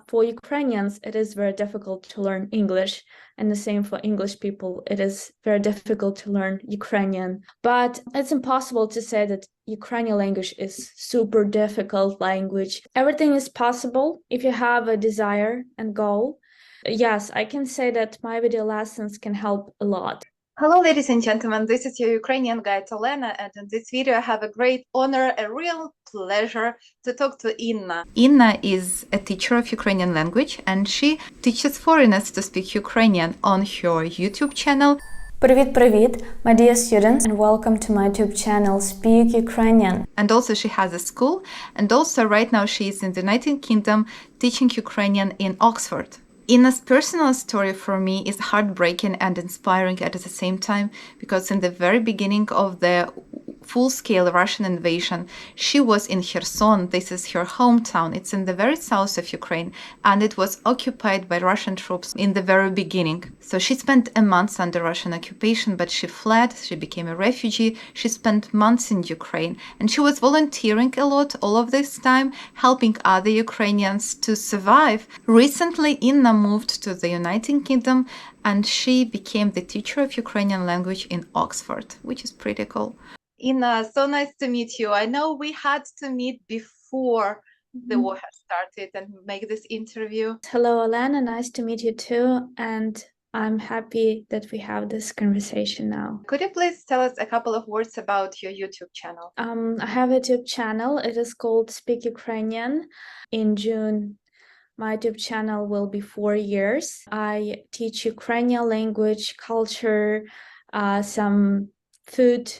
for Ukrainians, it is very difficult to learn English, and the same for English people. It is very difficult to learn Ukrainian, but it's impossible to say that Ukrainian language is super difficult language. Everything is possible if you have a desire and goal. Yes, I can say that my video lessons can help a lot. Hello, ladies and gentlemen, this is your Ukrainian guide Olena, and in this video I have a great honor, a real pleasure to talk to Inna. Inna is a teacher of Ukrainian language, and she teaches foreigners to speak Ukrainian on her YouTube channel. Привіт, my dear students, and welcome to my YouTube channel, Speak Ukrainian. And also she has a school, and also right now she is in the United Kingdom teaching Ukrainian in Oxford. Inna's personal story for me is heartbreaking and inspiring at the same time, because in the very beginning of the full-scale Russian invasion, she was in Kherson. This is her hometown. It's in the very south of Ukraine, and it was occupied by Russian troops in the very beginning. So she spent a month under Russian occupation, but she fled, she became a refugee, she spent months in Ukraine, and she was volunteering a lot all of this time, helping other Ukrainians to survive. Recently, Inna moved to the United Kingdom, and she became the teacher of Ukrainian language in Oxford, which is pretty cool. Inna, so nice to meet you. I know we had to meet before the war had started and make this interview. Hello, Alana. Nice to meet you too. And I'm happy that we have this conversation now. Could you please tell us a couple of words about your YouTube channel? I have a YouTube channel. It is called Speak Ukrainian. In June, my YouTube channel will be 4 years. I teach Ukrainian language, culture, some food,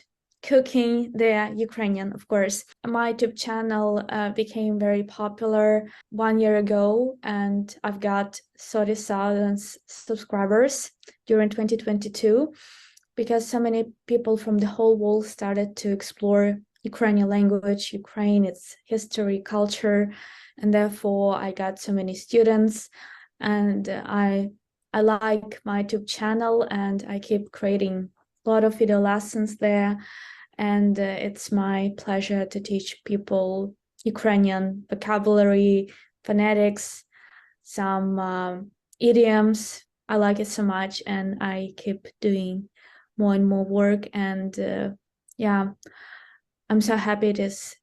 cooking, the Ukrainian, of course. My YouTube channel became very popular 1 year ago, and I've got 30,000 subscribers during 2022, because so many people from the whole world started to explore Ukrainian language, Ukraine, its history, culture, and therefore I got so many students, and I like my YouTube channel, and I keep creating a lot of video lessons there, and it's my pleasure to teach people Ukrainian vocabulary, phonetics, some idioms. I like it so much, and I keep doing more and more work, and yeah, I'm so happy it is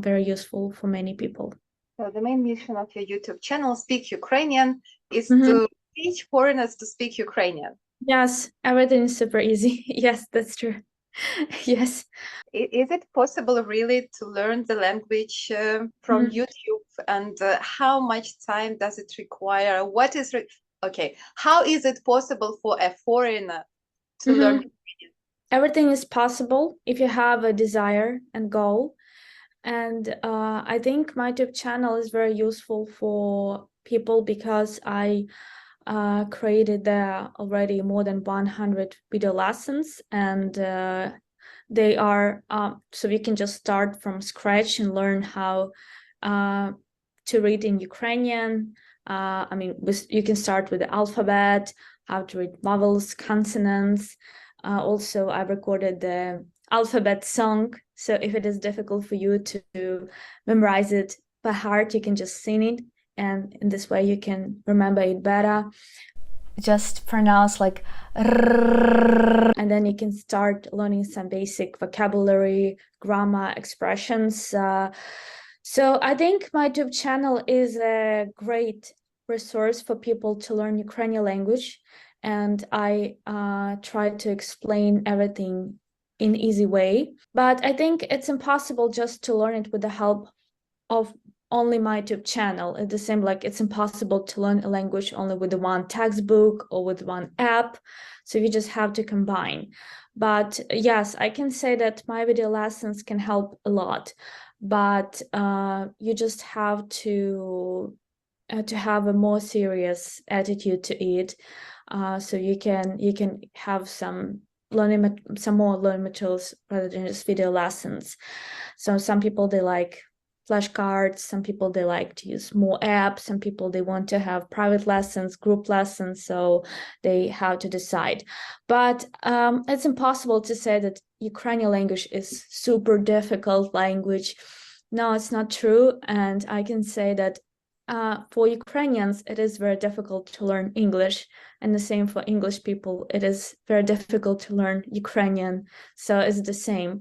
very useful for many people. So the main mission of your YouTube channel, Speak Ukrainian, is to teach foreigners to speak Ukrainian. Yes, everything is super easy. Yes, that's true. Yes. Is it possible really to learn the language from YouTube, and how much time does it require? What is okay? How is it possible for a foreigner to learn Ukrainian? Everything is possible if you have a desire and goal. And I think my YouTube channel is very useful for people, because I created there already more than 100 video lessons, and they are so you can just start from scratch and learn how to read in Ukrainian. I mean, you can start with the alphabet, how to read vowels, consonants. Also, I recorded the alphabet song, so if it is difficult for you to memorize it by heart, you can just sing it, and in this way you can remember it better. Just pronounce like and then you can start learning some basic vocabulary, grammar, expressions. So I think my YouTube channel is a great resource for people to learn Ukrainian language, and I try to explain everything in easy way. But I think it's impossible just to learn it with the help of only my YouTube channel. It's the same, like it's impossible to learn a language only with the one textbook or with one app. So you just have to combine. But yes, I can say that my video lessons can help a lot. But you just have to have a more serious attitude to it. So you can have some more learning materials rather than just video lessons. So some people, they like flashcards, some people they like to use more apps, some people they want to have private lessons, group lessons, so they have to decide. But it's impossible to say that Ukrainian language is super difficult language. No, it's not true. And I can say that for Ukrainians, it is very difficult to learn English, and the same for English people. It is very difficult to learn Ukrainian, so it's the same.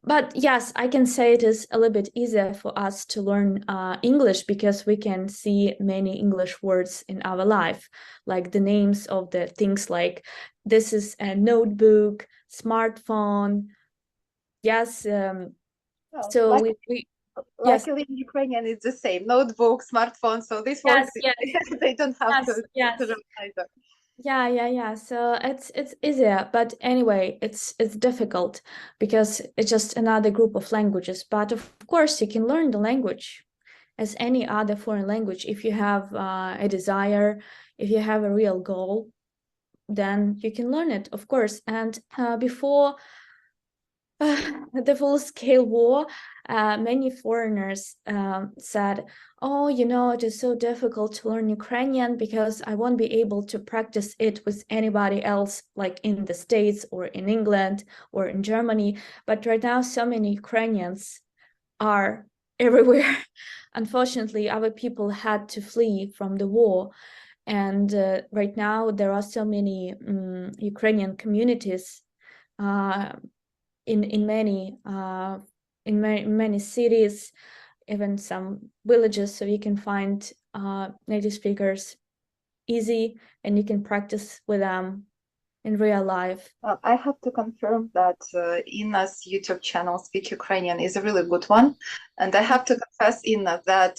But yes, I can say it is a little bit easier for us to learn English because we can see many English words in our life, like the names of the things like this is a notebook, smartphone. Yes, Well, so yes, luckily in Ukrainian it's the same. Notebook, smartphone, so these words yes, they don't have yes, to yes. learn either. Yeah. So it's easier, but anyway, it's difficult because it's just another group of languages. But of course, you can learn the language as any other foreign language if you have a desire, if you have a real goal, then you can learn it, of course. And before the full-scale war, many foreigners said, oh, it is so difficult to learn Ukrainian because I won't be able to practice it with anybody else, like in the States or in England or in Germany. But right now, so many Ukrainians are everywhere. Unfortunately, our people had to flee from the war. And right now, there are so many Ukrainian communities uh, in many cities, even some villages, so you can find native speakers easy, and you can practice with them in real life. I have to confirm that Inna's YouTube channel, Speak Ukrainian, is a really good one. And I have to confess, Inna, that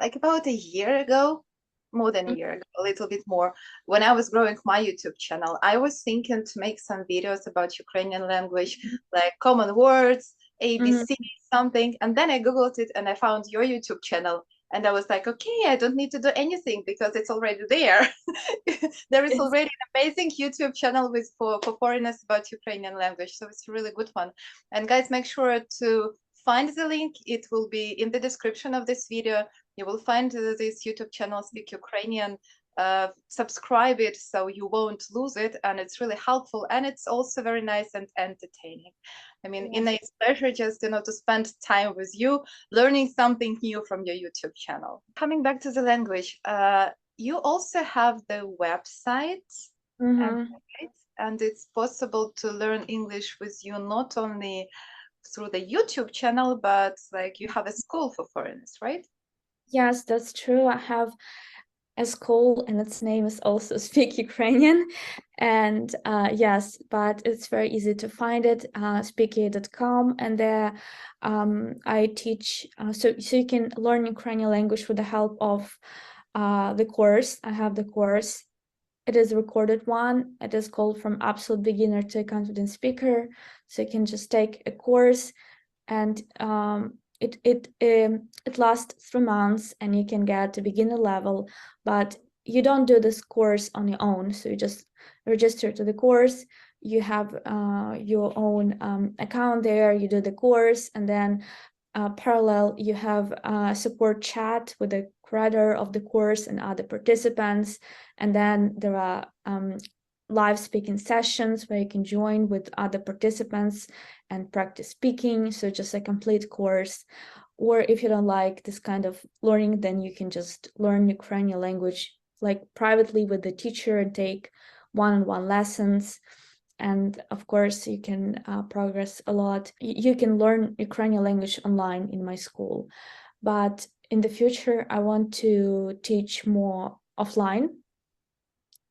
like about a year ago, more than a year ago, a little bit more, when I was growing my YouTube channel, I was thinking to make some videos about Ukrainian language, like common words, Mhm. ABC, something. And then I Googled it and I found your YouTube channel. And I was like, okay, I don't need to do anything because it's already there. There is Yes. already an amazing YouTube channel for foreigners about Ukrainian language. So it's a really good one. And guys, make sure to find the link. It will be in the description of this video. You will find this YouTube channel, Speak Ukrainian. Subscribe it so you won't lose it. And it's really helpful. And it's also very nice and entertaining. I mean, Yes. it's pleasure just, to spend time with you, learning something new from your YouTube channel. Coming back to the language, you also have the website, and Mm-hmm. and it's possible to learn English with you not only through the YouTube channel, but like you have a school for foreigners, right? Yes, that's true. I have a school and its name is also Speak Ukrainian. And yes, but it's very easy to find it, speaky.com. And there I teach, so you can learn Ukrainian language with the help of the course. I have the course. It is a recorded one. It is called From Absolute Beginner to a Confident Speaker. So you can just take a course, and it lasts 3 months, and you can get to beginner level, but you don't do this course on your own. So you just register to the course. You have your own account there. You do the course, and then parallel, you have a support chat with the creator of the course and other participants. And then there are live speaking sessions where you can join with other participants and practice speaking. So just a complete course. Or if you don't like this kind of learning, then you can just learn Ukrainian language like privately with the teacher and take one-on-one lessons. And of course, you can progress a lot. You can learn Ukrainian language online in my school. But in the future, I want to teach more offline.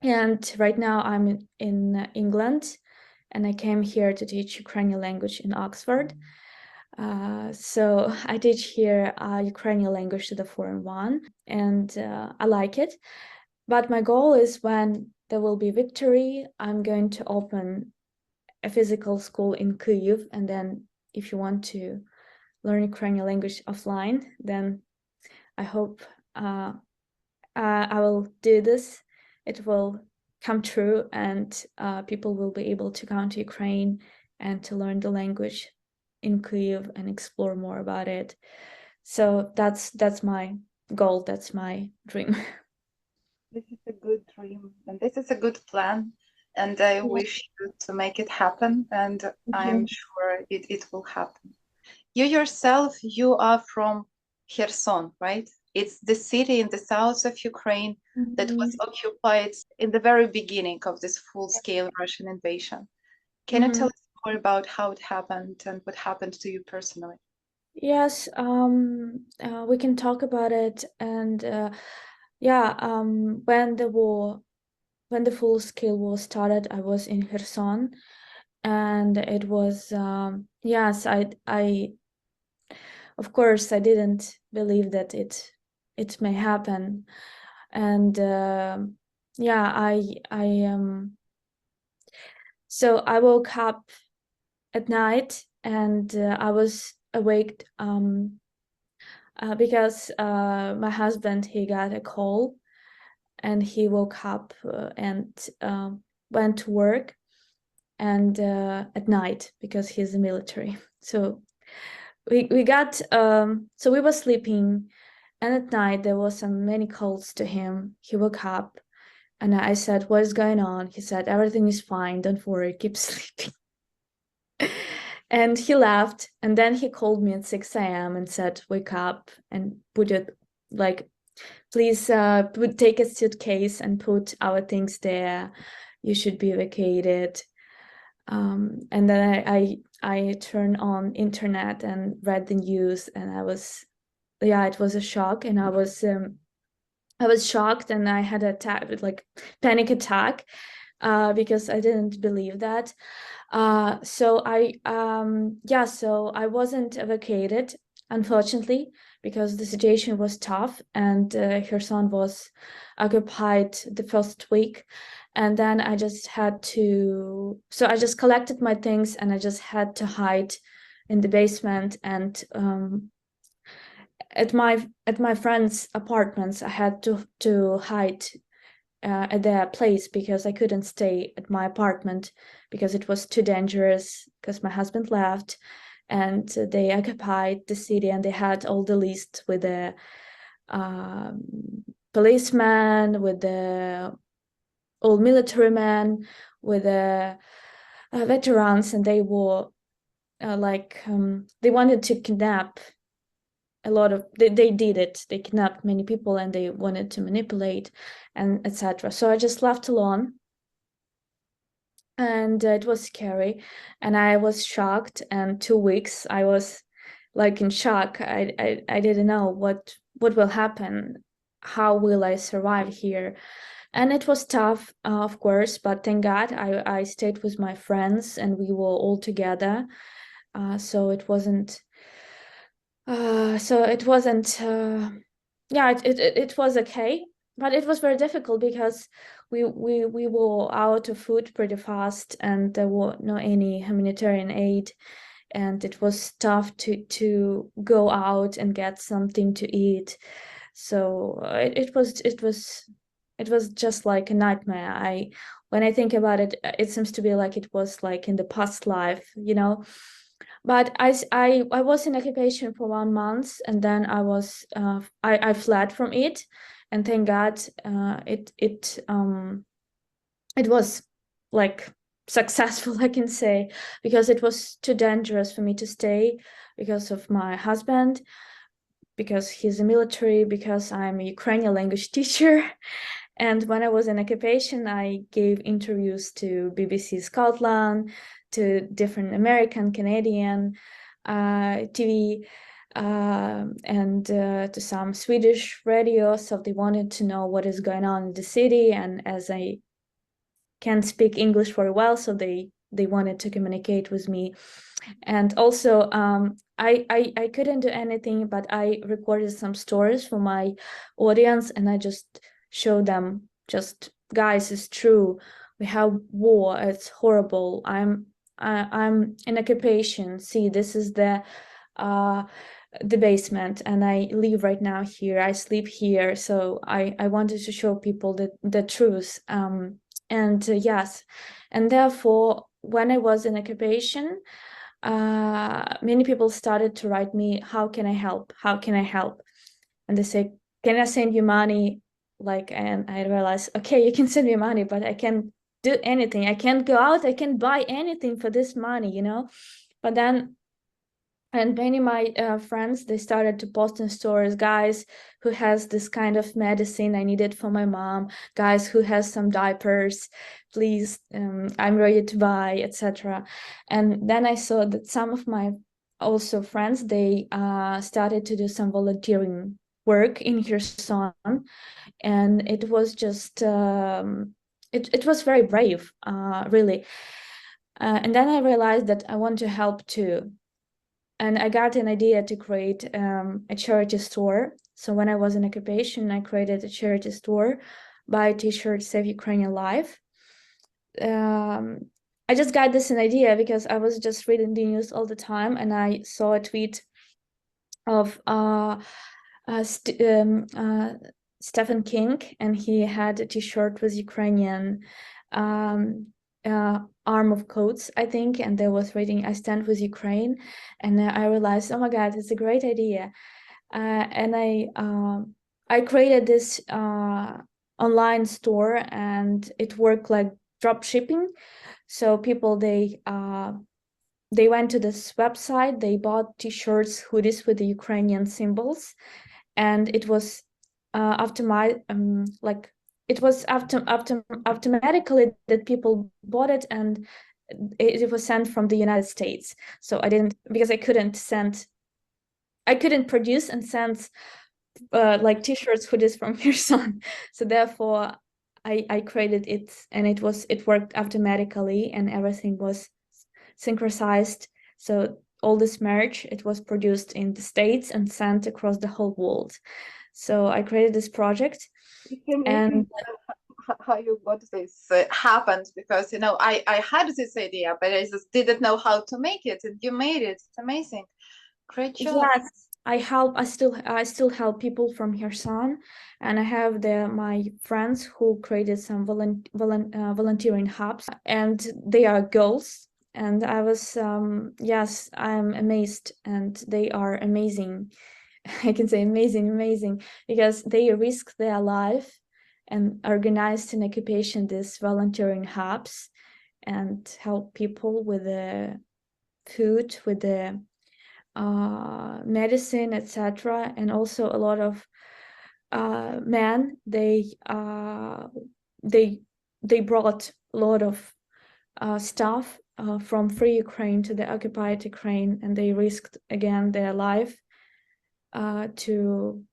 And right now I'm in England, and I came here to teach Ukrainian language in Oxford. So I teach here Ukrainian language to the foreign one, and I like it. But my goal is when there will be victory, I'm going to open a physical school in Kyiv, and then if you want to learn Ukrainian language offline, then I hope I will do this. It will come true, and people will be able to come to Ukraine and to learn the language in Kyiv and explore more about it. So that's my goal. That's my dream. This is a good dream and this is a good plan. And I Yeah, wish you to make it happen. And thank I'm you. sure it will happen. You yourself, you are from Kherson, right? It's the city in the south of Ukraine that was occupied in the very beginning of this full-scale Russian invasion. Can you tell us more about how it happened and what happened to you personally? Yes, we can talk about it. And yeah, when the full-scale war started, I was in Kherson, and it was yes, of course, I didn't believe that it may happen. And yeah, so I woke up at night, and I was awake because my husband, he got a call, and he woke up and went to work, and at night, because he's in the military. So we got so we were sleeping, and at night there was some many calls to him. He woke up, and I said, "What is going on?" He said, "Everything is fine, don't worry, keep sleeping." And he left, and then he called me at 6 a.m. and said, "Wake up and put it, like, please take a suitcase and put our things there. You should be evacuated." And then I turned on internet and read the news, and it was a shock, and I was shocked, and I had like panic attack because I didn't believe that. So I wasn't evacuated, unfortunately, because the situation was tough, and Kherson was occupied the first week. And then I just collected my things, and I just had to hide in the basement. And at my friends' apartments, I had to hide at their place, because I couldn't stay at my apartment because it was too dangerous, because my husband left, and they occupied the city, and they had all the list with the policemen, with the old military men, with the veterans, and they were they wanted to kidnap they did it. They kidnapped many people, and they wanted to manipulate, and etc. So I just left alone, and it was scary, and I was shocked. And 2 weeks I was like in shock. I didn't know what will happen, how will I survive here. And it was tough, of course, but thank God I stayed with my friends, and we were all together. So it wasn't yeah, it was okay, but it was very difficult because we were out of food pretty fast, and there were no any humanitarian aid, and it was tough to go out and get something to eat. So it was just like a nightmare. When I think about it, it seems to be like it was like in the past life. But I was in occupation for 1 month, and then I fled from it, and thank God it was like successful, I can say, because it was too dangerous for me to stay, because of my husband, because he's a military, because I'm a Ukrainian language teacher. And when I was in occupation, I gave interviews to BBC Scotland, to different American, Canadian TV, and to some Swedish radio. So they wanted to know what is going on in the city. And as I can't speak English very well, so they wanted to communicate with me. And also I couldn't do anything, but I recorded some stories for my audience, and I just showed them, just, guys, it's true, we have war, it's horrible, I'm in occupation, see, this is the basement, and I live right now here, I sleep here. So I wanted to show people the truth. And yes, and therefore when I was in occupation, many people started to write me, how can I help, how can I help? And they say, can I send you money? And I realized, okay, you can send me money, but I can't do anything, I can't go out, I can't buy anything for this money. But then And many of my friends, they started to post in stores, guys who has this kind of medicine I needed for my mom, guys who has some diapers, please, I'm ready to buy, etc. And then I saw that some of my also friends, they started to do some volunteering work in Kherson, and it was just it was very brave, really. And then I realized that I want to help too. And I got an idea to create a charity store. So when I was in occupation, I created a charity store, buy t-shirts, Save Ukrainian Life. I just got this an idea because I was just reading the news all the time, and I saw a tweet of Stephen King, and he had a t-shirt with Ukrainian arm of coats, I think, and there was writing "I stand with Ukraine," and I realized, oh my God, it's a great idea. And I created this online store, and it worked like drop shipping. So people, they went to this website, they bought t-shirts, hoodies with the Ukrainian symbols, and it was after my like it was automatically that people bought it, and it was sent from the United States. So I didn't, because I couldn't produce and send like t-shirts, hoodies from Kherson. So therefore I created it, and it worked automatically, and everything was synchronized. So all this merch, it was produced in the States and sent across the whole world. So I created this project. And how you got this happened, because I had this idea, but I just didn't know how to make it, and you made it. It's amazing. Great job. yes, I still help people from Kherson, and I have my friends who created some volunteering hubs, and they are girls. And I was yes, I'm amazed, and they are amazing. I can say amazing, because they risk their life and organized in occupation these volunteering hubs, and help people with the food, with the medicine, etc. And also a lot of men, they they brought a lot of stuff from free Ukraine to the occupied Ukraine, and they risked again their life to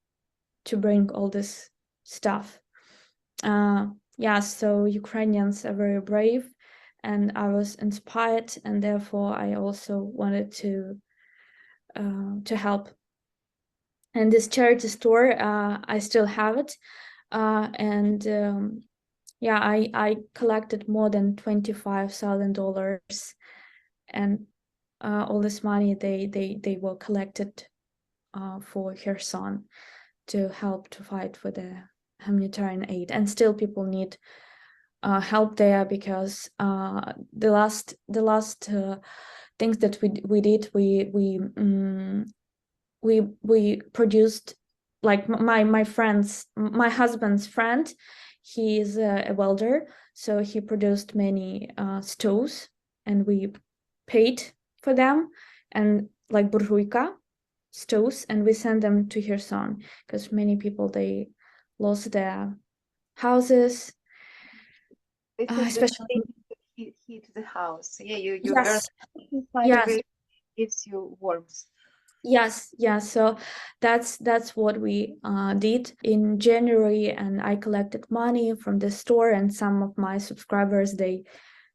bring all this stuff. Yeah, so Ukrainians are very brave, and I was inspired, and therefore I also wanted to help. And this charity store, I still have it, and yeah, I collected more than $25,000, and all this money they were collected for Kherson to help to fight for the humanitarian aid. And still people need help there, because the last things that we did, we produced, like my husband's friend, he is a welder, so he produced many stoves, and we paid for them, and like burjuika stoves, and we sent them to Kherson, because many people, they lost their houses, This is the especially. heat the house. Yeah, you burn Yes, inside of yes, it, gives you warmth. yes, yes. So that's what we did in January, and I collected money from the store, and some of my subscribers, they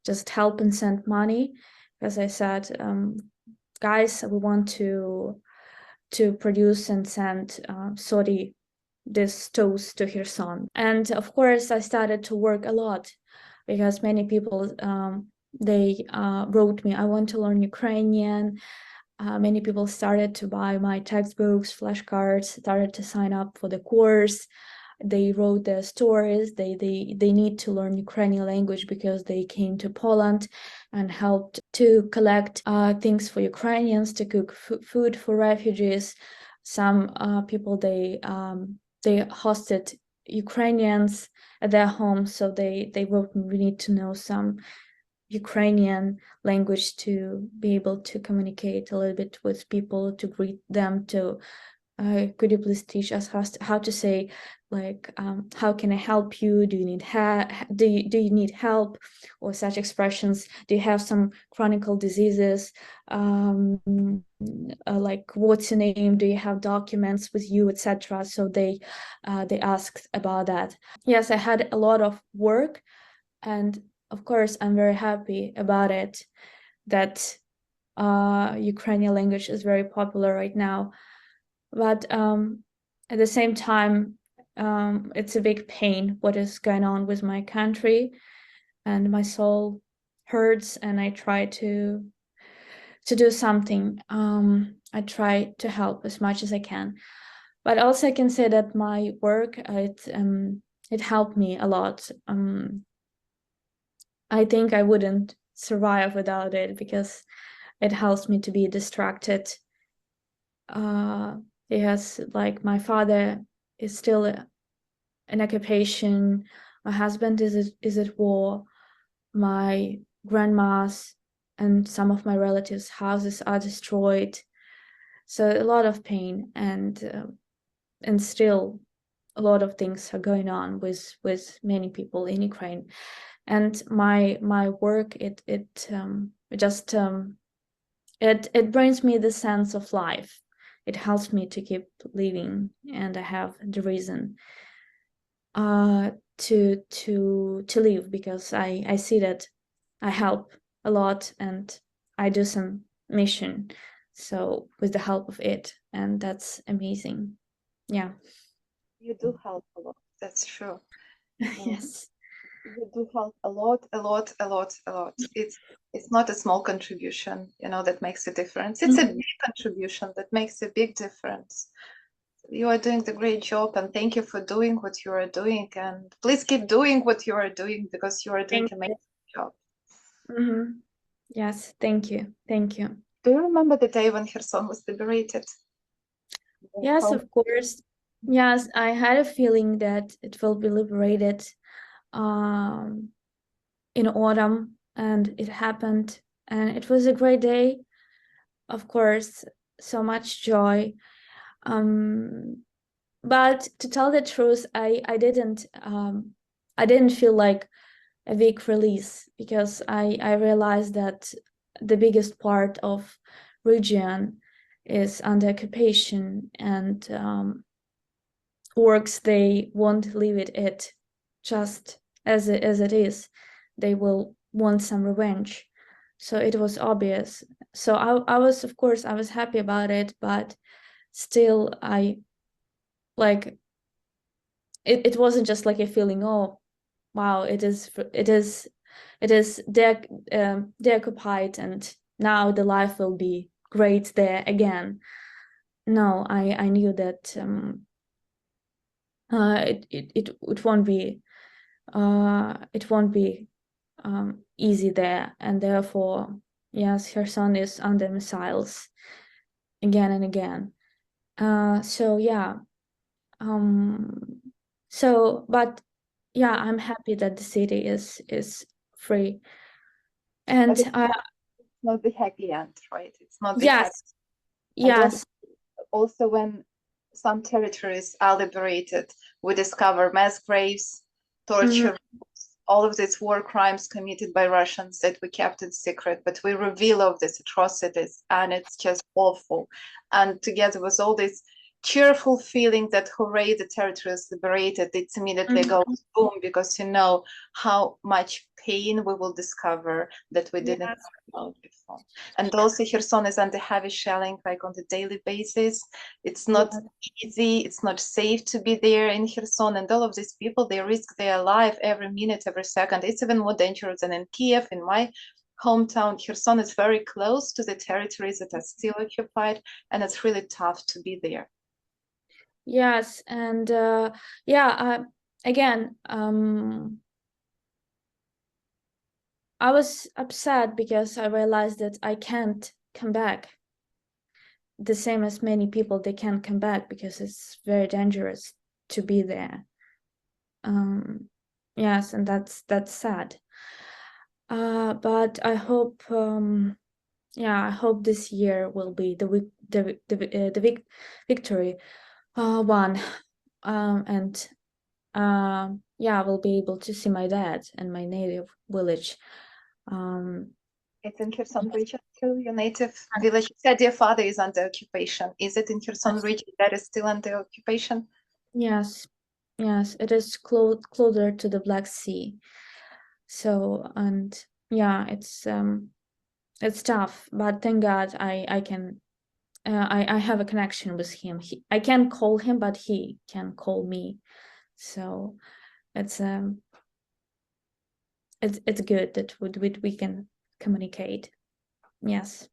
just help and send money, because I said, guys, we want to produce and send Saudi this stoves to Kherson. And of course, I started to work a lot, because many people, they wrote me, I want to learn Ukrainian. Many people started to buy my textbooks, flashcards, started to sign up for the course. They wrote their stories. They need to learn Ukrainian language, because they came to Poland and helped to collect things for Ukrainians, to cook food for refugees. Some people, they hosted Ukrainians at their home, so they wrote, we need to know some Ukrainian language to be able to communicate a little bit with people, to greet them, to could you please teach us how to say, like, how can I help you? Do you need do you need help? Or such expressions. Do you have some chronic diseases? Like, what's your name? Do you have documents with you, etc.? So they asked about that. Yes, I had a lot of work, and of course, I'm very happy about it, that Ukrainian language is very popular right now. But at the same time, it's a big pain what is going on with my country, and my soul hurts, and I try to do something. I try to help as much as I can. But also I can say that my work, it helped me a lot. I think I wouldn't survive without it, because it helps me to be distracted. Yes, like, my father is still in occupation, my husband is at war, my grandma's and some of my relatives' houses are destroyed. So a lot of pain, and still a lot of things are going on with many people in Ukraine. And my work, it just it brings me the sense of life. It helps me to keep living, and I have the reason to live, because I see that I help a lot, and I do some mission, so with the help of it, and that's amazing. Yeah. You do help a lot, that's true. Yes. You do help a lot, a lot, a lot, a lot. It's not a small contribution, that makes a difference. It's a big contribution that makes a big difference. You are doing the great job, and thank you for doing what you are doing. And please keep doing what you are doing, because you are doing Thank an amazing job. Yes, thank you. Thank you. Do you remember the day when Kherson was liberated? Yes, How- of course. Yes, I had a feeling that it will be liberated in autumn, and it happened, and it was a great day. Of course, so much joy. But to tell the truth, I didn't feel like a big release, because I realized that the biggest part of region is under occupation, and orcs, they won't leave it just as it is. They will want some revenge. So it was obvious. So I was, of course, I was happy about it, but still, I like it wasn't just like a feeling, oh wow, it is deoccupied, and now the life will be great there again. No, I knew that it won't be easy there, and therefore, yes, her son is under missiles again and again. So yeah. But yeah, I'm happy that the city is free. And But it's not the happy end, right? It's not the happy. yes, And yes. also when some territories are liberated, we discover mass graves, torture, all of these war crimes committed by Russians that we kept in secret, but we reveal of these atrocities, and it's just awful. And together with all this cheerful feeling that hooray, the territory is liberated, it's immediately goes boom, because you know how much pain we will discover that we didn't Yes. know about before. And also Kherson is under heavy shelling, like on the daily basis. It's not easy, it's not safe to be there in Kherson, and all of these people, they risk their life every minute, every second. It's even more dangerous than in Kiev. In my hometown, Kherson is very close to the territories that are still occupied, and it's really tough to be there. Yes, and yeah, again, I was upset because I realized that I can't come back. The same as many people, they can't come back because it's very dangerous to be there. Yes, and that's sad. But I hope, I hope this year will be the victory one, and I will be able to see my dad in my native village. It's in Kherson region too, your native village. You said your father is under occupation. Is it in Kherson region that is still under occupation? Yes, it is closer to the Black Sea. So, and it's tough, but thank God I can I have a connection with him. I can't call him, but he can call me. So it's good that we can communicate. Yes.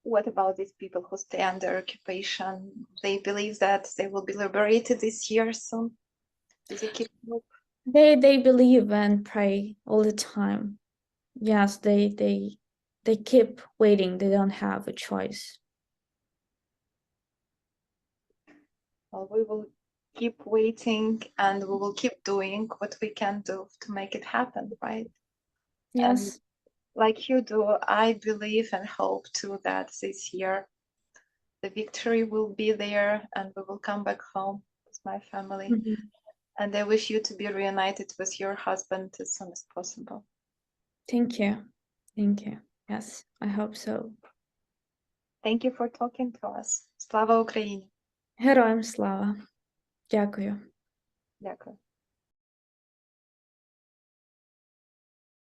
What about these people who stay under occupation? They believe that they will be liberated this year soon. Do you keep hope? They believe and pray all the time. Yes, they keep waiting. They don't have a choice. Well, we will keep waiting and we will keep doing what we can do to make it happen, right? And Yes. like you do, I believe and hope too that this year the victory will be there and we will come back home with my family. Mhm. And I wish you to be reunited with your husband as soon as possible. Thank you. Thank you. Yes, I hope so. Thank you for talking to us. Слава Україні! Героям слава. Дякую. Дякую.